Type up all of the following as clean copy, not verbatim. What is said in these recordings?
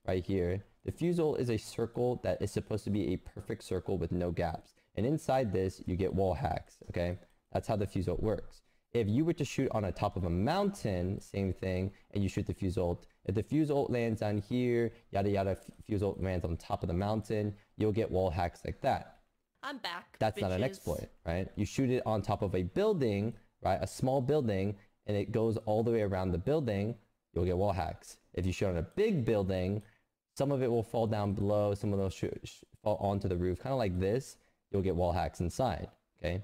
right here, the fuse ult is a circle that is supposed to be a perfect circle with no gaps. And inside this, you get wall hacks, okay? That's how the fuse ult works. If you were to shoot on the top of a mountain, same thing, and you shoot the fuse ult, if the fuse ult lands down here, yada yada, fuse ult lands on top of the mountain, you'll get wall hacks like that. I'm back. That's bitches. not an exploit, right? You shoot it on top of a building, right? A small building, and it goes all the way around the building, you'll get wall hacks. If you shoot on a big building, some of it will fall down below, some of those fall onto the roof, kind of like this, you'll get wall hacks inside, okay?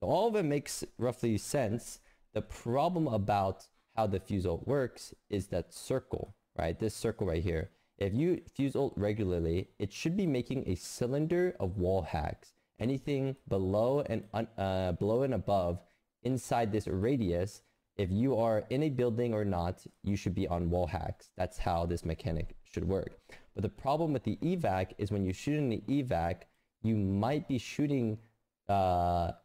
So all of it makes roughly sense. The problem about how the fuse ult works is that circle, right? This circle right here. If you fuse ult regularly, it should be making a cylinder of wall hacks. Anything below and above inside this radius, if you are in a building or not, you should be on wall hacks. That's how this mechanic should work. But the problem with the evac is when you shoot in the evac, you might be shooting, let's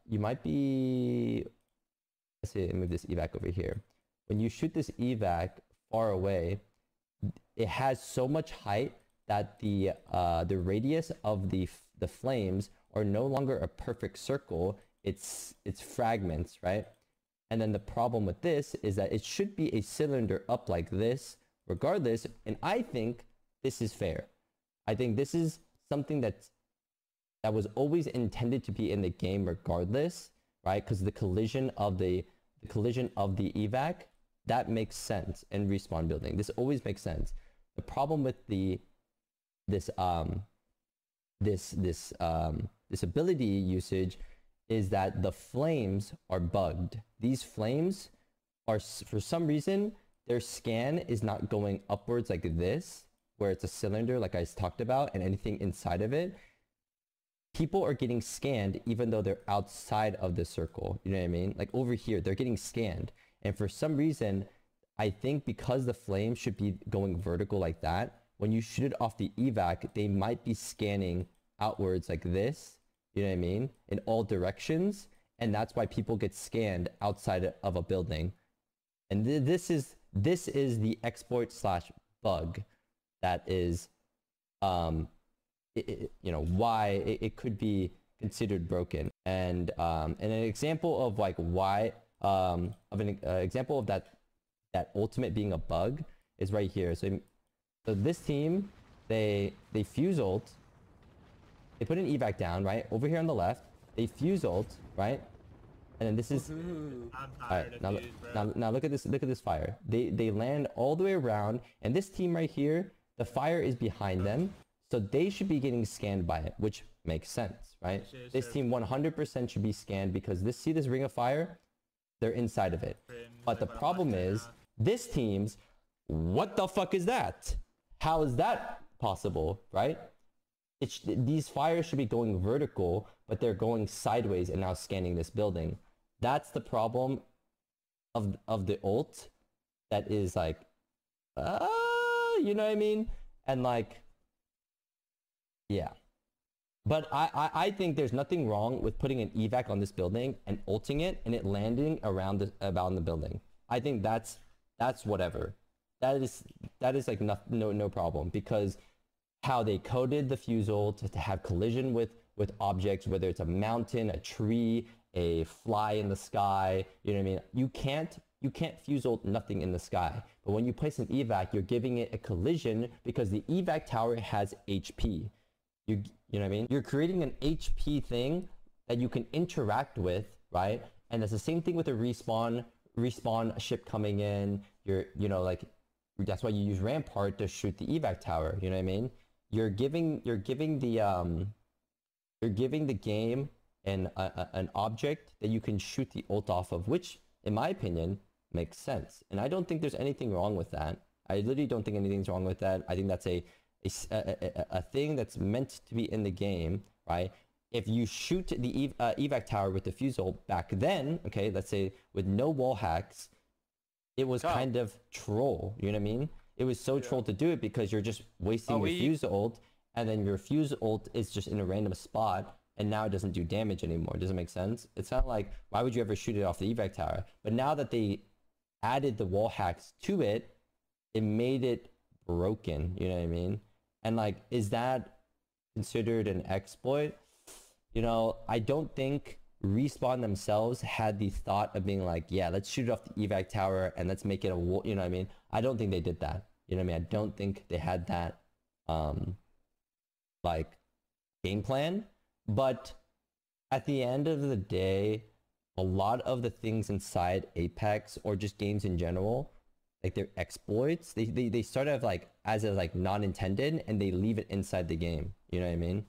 say, move this evac over here. When you shoot this evac far away, it has so much height that the radius of the flames are no longer a perfect circle. It's fragments, right? And then the problem with this is that it should be a cylinder up like this, regardless. And I think this is fair. I think this is something that was always intended to be in the game, regardless, right? Because the collision of the evac, that makes sense in respawn building. This always makes sense. The problem with this ability usage is that the flames are bugged. These flames are, for some reason, their scan is not going upwards like this, where it's a cylinder like I talked about, and anything inside of it. People are getting scanned even though they're outside of the circle. You know what I mean? Like over here, they're getting scanned. And for some reason, I think because the flame should be going vertical like that, when you shoot it off the evac, they might be scanning outwards like this. You know what I mean? In all directions. And that's why people get scanned outside of a building. And this is the exploit slash bug that is, why it could be considered broken. And an example of like why, example of that ultimate being a bug is right here. So this team, they fuse ult, they put an evac down, right? Over here on the left, they fuse ult, right? And then this is, alright, now look at this fire. They land all the way around, and this team right here, the fire is behind them. So they should be getting scanned by it, which makes sense, right? This team 100% should be scanned because see this ring of fire? They're inside of it. But the problem is, this team's, what the fuck is that? How is that possible, right? These fires should be going vertical, but they're going sideways and now scanning this building. That's the problem of the ult that is like, you know what I mean? And like, yeah. But I think there's nothing wrong with putting an evac on this building and ulting it and it landing around the building. I think that's whatever. That is like no problem, because how they coded the fuse ult to have collision with objects, whether it's a mountain, a tree, a fly in the sky, you know what I mean? You can't fuse ult nothing in the sky. But when you place an evac, you're giving it a collision because the evac tower has HP. You know what I mean? You're creating an HP thing that you can interact with, right? And it's the same thing with a respawn ship coming in. That's why you use Rampart to shoot the evac tower. You know what I mean? You're giving the game an object that you can shoot the ult off of, which in my opinion makes sense. And I don't think there's anything wrong with that. I literally don't think anything's wrong with that. I think that's a thing that's meant to be in the game, right? If you shoot the evac tower with the fuse ult back then, okay, let's say with no wall hacks, it was kind of troll. You know what I mean? It was so troll to do it because you're just wasting your fuse ult, and then your fuse ult is just in a random spot, and now it doesn't do damage anymore. Does it make sense? It's not like, why would you ever shoot it off the evac tower? But now that they added the wall hacks to it, it made it broken, you know what I mean? And like, is that considered an exploit? You know, I don't think Respawn themselves had the thought of being like, yeah, let's shoot off the evac tower and let's make it a wall, you know what I mean? I don't think they did that. You know what I mean? I don't think they had that like game plan. But at the end of the day, a lot of the things inside Apex or just games in general, like their exploits, they start off like as a like non-intended and they leave it inside the game. You know what I mean?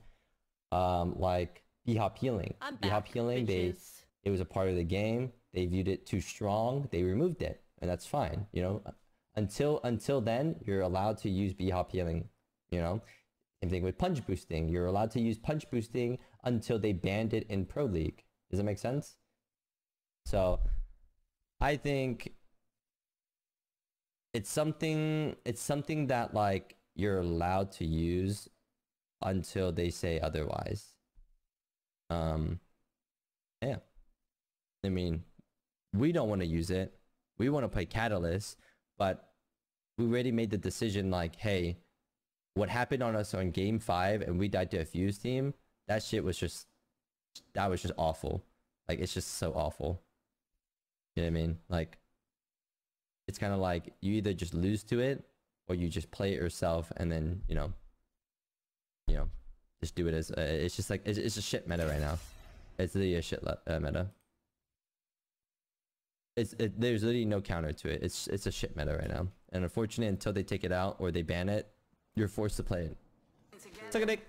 Like B-hop healing. B-hop healing, it was a part of the game. They viewed it too strong. They removed it, and that's fine. You know, until then, you're allowed to use B-hop healing. You know, same thing with punch boosting. You're allowed to use punch boosting until they banned it in Pro League. Does that make sense? So, I think it's something that like you're allowed to use until they say otherwise. Yeah. I mean, we don't want to use it. We want to play Catalyst, but we already made the decision like, hey, what happened on us on game 5 and we died to a Fuse team, that shit was just, that was just awful. Like, it's just so awful. You know what I mean? Like, it's kind of like you either just lose to it or you just play it yourself and then, you know, just do it as, it's just like, it's a shit meta right now. It's literally a shit meta. There's literally no counter to it. It's a shit meta right now. And unfortunately, until they take it out or they ban it, you're forced to play it. Suck a dick.